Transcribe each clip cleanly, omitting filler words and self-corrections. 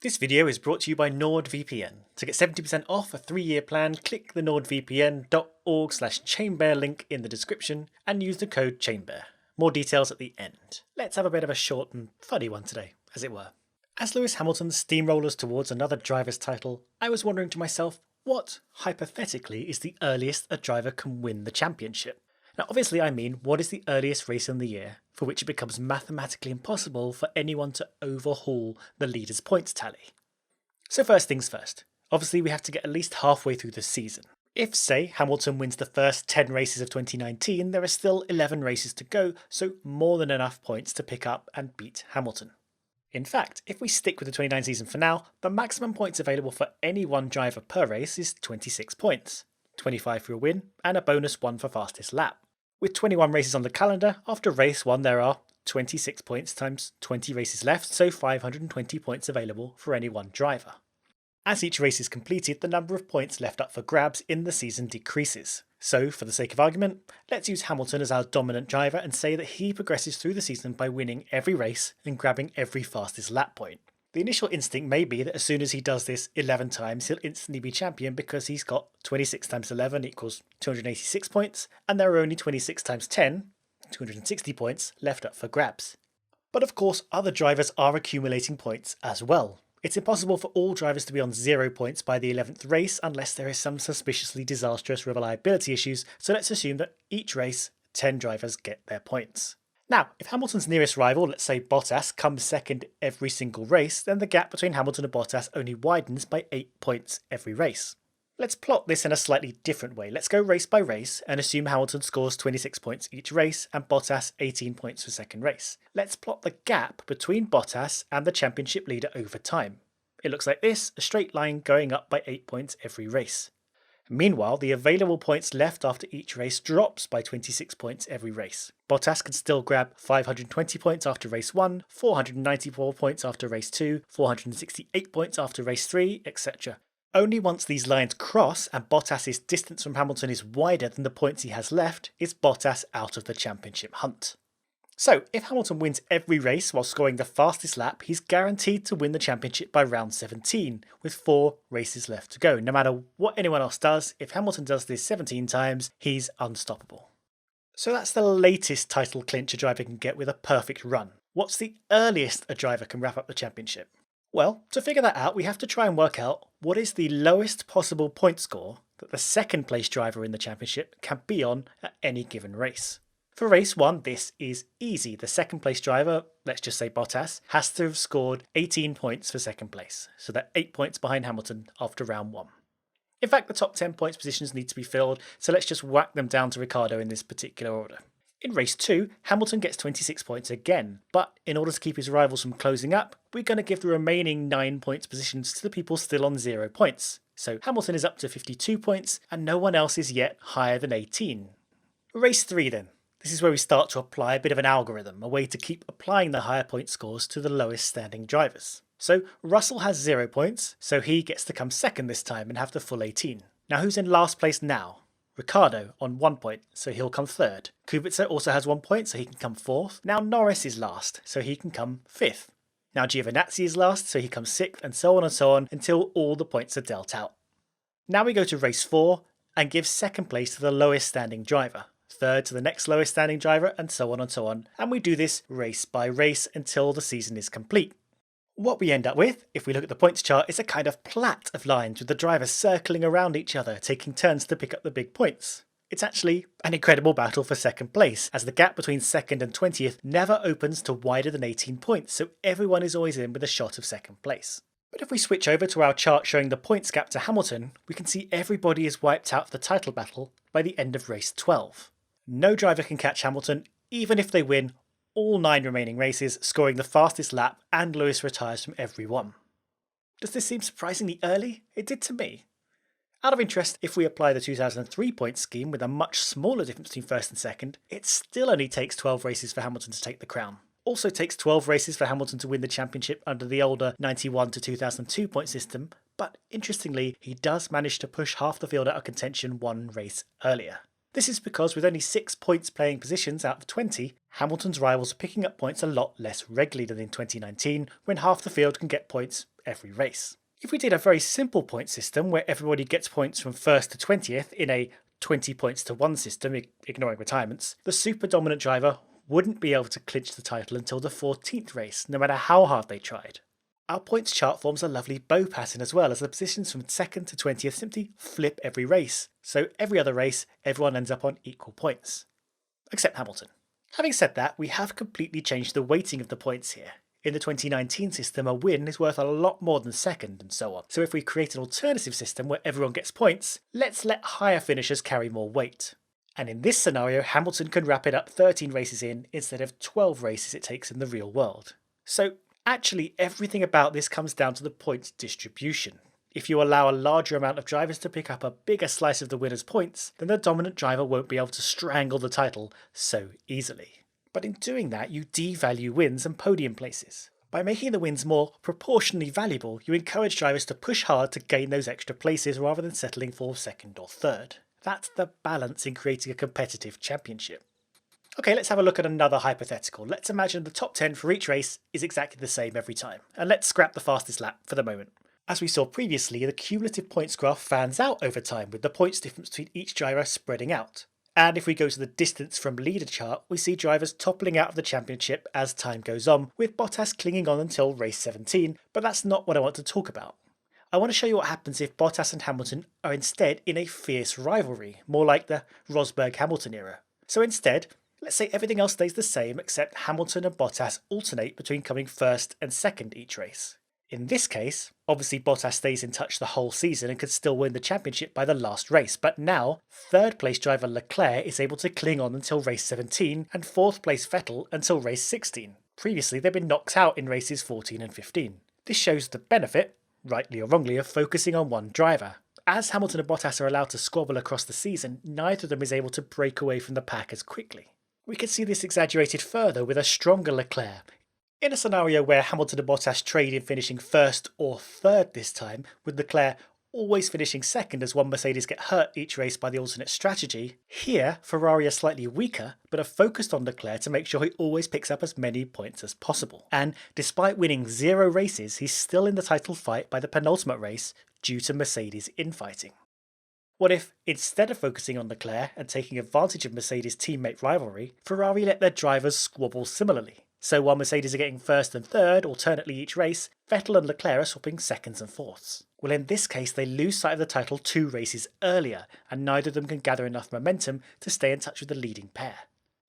This video is brought to you by NordVPN. To get 70% off a 3-year plan, click the nordvpn.org/chainbear link in the description and use the code chainbear. More details at the end. Let's have a bit of a short and funny one today, as it were. As Lewis Hamilton steamrollers towards another driver's title, I was wondering to myself, what, hypothetically, is the earliest a driver can win the championship? Now obviously I mean, what is the earliest race in the year for which it becomes mathematically impossible for anyone to overhaul the leader's points tally? So first things first, obviously we have to get at least halfway through the season. If, say, Hamilton wins the first 10 races of 2019, there are still 11 races to go, so more than enough points to pick up and beat Hamilton. In fact, if we stick with the 29 season for now, the maximum points available for any one driver per race is 26 points, 25 for a win, and a bonus 1 for fastest lap. With 21 races on the calendar, after race 1 there are 26 points times 20 races left, so 520 points available for any one driver. As each race is completed, the number of points left up for grabs in the season decreases. So, for the sake of argument, let's use Hamilton as our dominant driver and say that he progresses through the season by winning every race and grabbing every fastest lap point. The initial instinct may be that as soon as he does this 11 times, he'll instantly be champion because he's got 26 times 11 equals 286 points, and there are only 26 times 10, 260 points, left up for grabs. But of course, other drivers are accumulating points as well. It's impossible for all drivers to be on 0 points by the 11th race unless there is some suspiciously disastrous reliability issues, so let's assume that each race, 10 drivers get their points. Now, if Hamilton's nearest rival, let's say Bottas, comes second every single race, then the gap between Hamilton and Bottas only widens by 8 points every race. Let's plot this in a slightly different way. Let's go race by race and assume Hamilton scores 26 points each race and Bottas 18 points for second race. Let's plot the gap between Bottas and the championship leader over time. It looks like this, a straight line going up by 8 points every race. Meanwhile, the available points left after each race drops by 26 points every race. Bottas can still grab 520 points after race 1, 494 points after race 2, 468 points after race 3, etc. Only once these lines cross and Bottas's distance from Hamilton is wider than the points he has left is Bottas out of the championship hunt. So, if Hamilton wins every race while scoring the fastest lap, he's guaranteed to win the championship by round 17, with 4 races left to go. No matter what anyone else does, if Hamilton does this 17 times, he's unstoppable. So that's the latest title clinch a driver can get with a perfect run. What's the earliest a driver can wrap up the championship? Well, to figure that out, we have to try and work out what is the lowest possible point score that the second place driver in the championship can be on at any given race. For race 1, this is easy. The second place driver, let's just say Bottas, has to have scored 18 points for second place, so they're 8 points behind Hamilton after round 1. In fact, the top 10 points positions need to be filled, so let's just whack them down to Ricciardo in this particular order. In race 2, Hamilton gets 26 points again, but in order to keep his rivals from closing up, we're going to give the remaining 9 points positions to the people still on 0 points. So Hamilton is up to 52 points, and no one else is yet higher than 18. Race 3 then. This is where we start to apply a bit of an algorithm, a way to keep applying the higher point scores to the lowest standing drivers. So Russell has 0 points, so he gets to come second this time and have the full 18. Now who's in last place now? Ricciardo on 1 point, so he'll come third. Kubica also has 1 point, so he can come fourth. Now Norris is last, so he can come fifth. Now Giovinazzi is last, so he comes sixth, and so on until all the points are dealt out. Now we go to race 4 and give second place to the lowest standing driver, third to the next lowest standing driver, and so on, and we do this race by race until the season is complete. What we end up with, if we look at the points chart, is a kind of plait of lines with the drivers circling around each other, taking turns to pick up the big points. It's actually an incredible battle for second place, as the gap between second and 20th never opens to wider than 18 points, so everyone is always in with a shot of second place. But if we switch over to our chart showing the points gap to Hamilton, we can see everybody is wiped out of the title battle by the end of race 12. No driver can catch Hamilton, even if they win all 9 remaining races, scoring the fastest lap, and Lewis retires from every one. Does this seem surprisingly early? It did to me. Out of interest, if we apply the 2003 point scheme with a much smaller difference between first and second, it still only takes 12 races for Hamilton to take the crown. Also takes 12 races for Hamilton to win the championship under the older 91 to 2002 point system, but interestingly, he does manage to push half the field out of contention 1 race earlier. This is because with only 6 points playing positions out of 20, Hamilton's rivals are picking up points a lot less regularly than in 2019, when half the field can get points every race. If we did a very simple point system where everybody gets points from 1st to 20th in a 20 points to 1 system, ignoring retirements, the super dominant driver wouldn't be able to clinch the title until the 14th race, no matter how hard they tried. Our points chart forms a lovely bow pattern as well, as the positions from 2nd to 20th simply flip every race, so every other race everyone ends up on equal points. Except Hamilton. Having said that, we have completely changed the weighting of the points here. In the 2019 system, a win is worth a lot more than second and so on, so if we create an alternative system where everyone gets points, let's let higher finishers carry more weight. And in this scenario, Hamilton can wrap it up 13 races in instead of 12 races it takes in the real world. So actually everything about this comes down to the points distribution. If you allow a larger amount of drivers to pick up a bigger slice of the winner's points, then the dominant driver won't be able to strangle the title so easily. But in doing that, you devalue wins and podium places. By making the wins more proportionally valuable, you encourage drivers to push hard to gain those extra places rather than settling for 2nd or 3rd. That's the balance in creating a competitive championship. Okay, let's have a look at another hypothetical. Let's imagine the top 10 for each race is exactly the same every time. And let's scrap the fastest lap for the moment. As we saw previously, the cumulative points graph fans out over time, with the points difference between each driver spreading out. And if we go to the distance from leader chart, we see drivers toppling out of the championship as time goes on, with Bottas clinging on until race 17, but that's not what I want to talk about. I want to show you what happens if Bottas and Hamilton are instead in a fierce rivalry, more like the Rosberg-Hamilton era. So instead, let's say everything else stays the same except Hamilton and Bottas alternate between coming 1st and 2nd each race. In this case, obviously Bottas stays in touch the whole season and could still win the championship by the last race, but now 3rd place driver Leclerc is able to cling on until race 17 and 4th place Vettel until race 16. Previously they've been knocked out in races 14 and 15. This shows the benefit, rightly or wrongly, of focusing on one driver. As Hamilton and Bottas are allowed to squabble across the season, neither of them is able to break away from the pack as quickly. We can see this exaggerated further with a stronger Leclerc. In a scenario where Hamilton and Bottas trade in finishing 1st or 3rd this time, with Leclerc always finishing 2nd as one Mercedes get hurt each race by the alternate strategy, here Ferrari are slightly weaker but are focused on Leclerc to make sure he always picks up as many points as possible. And despite winning 0 races, he's still in the title fight by the penultimate race due to Mercedes infighting. What if, instead of focusing on Leclerc and taking advantage of Mercedes' teammate rivalry, Ferrari let their drivers squabble similarly? So while Mercedes are getting 1st and 3rd alternately each race, Vettel and Leclerc are swapping 2nds and 4ths. Well, in this case they lose sight of the title 2 races earlier, and neither of them can gather enough momentum to stay in touch with the leading pair.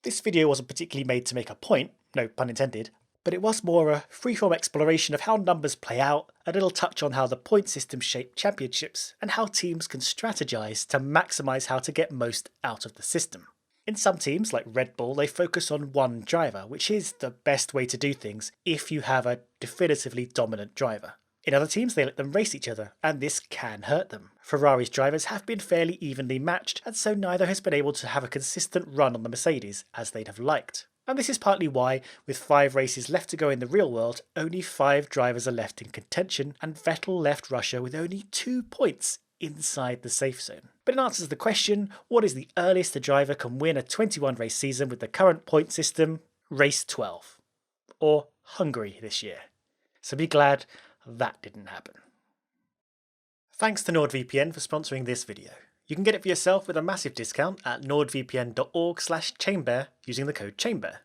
This video wasn't particularly made to make a point, no pun intended, but it was more a freeform exploration of how numbers play out, a little touch on how the point system shaped championships, and how teams can strategize to maximise how to get most out of the system. In some teams, like Red Bull, they focus on one driver, which is the best way to do things if you have a definitively dominant driver. In other teams, they let them race each other, and this can hurt them. Ferrari's drivers have been fairly evenly matched, and so neither has been able to have a consistent run on the Mercedes as they'd have liked. And this is partly why, with 5 races left to go in the real world, only 5 drivers are left in contention, and Vettel left Russia with only 2 points inside the safe zone. But it answers the question, what is the earliest a driver can win a 21 race season with the current point system? Race 12. Or Hungary this year. So be glad that didn't happen. Thanks to NordVPN for sponsoring this video. You can get it for yourself with a massive discount at nordvpn.org/chamber using the code CHAMBER.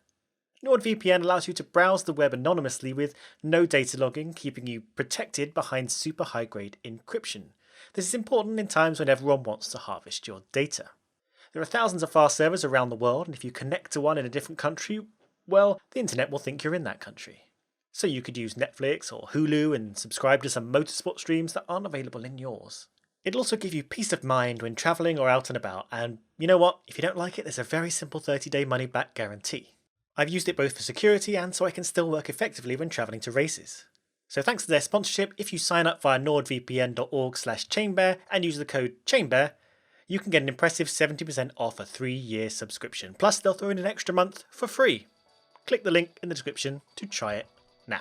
NordVPN allows you to browse the web anonymously with no data logging, keeping you protected behind super high-grade encryption. This is important in times when everyone wants to harvest your data. There are thousands of fast servers around the world, and if you connect to one in a different country, well, the internet will think you're in that country. So you could use Netflix or Hulu and subscribe to some motorsport streams that aren't available in yours. It'll also give you peace of mind when travelling or out and about, and you know what? If you don't like it, there's a very simple 30-day money-back guarantee. I've used it both for security and so I can still work effectively when travelling to races. So thanks to their sponsorship, if you sign up via nordvpn.org/chamber and use the code CHAMBER, you can get an impressive 70% off a 3-year subscription. Plus they'll throw in an extra month for free. Click the link in the description to try it now.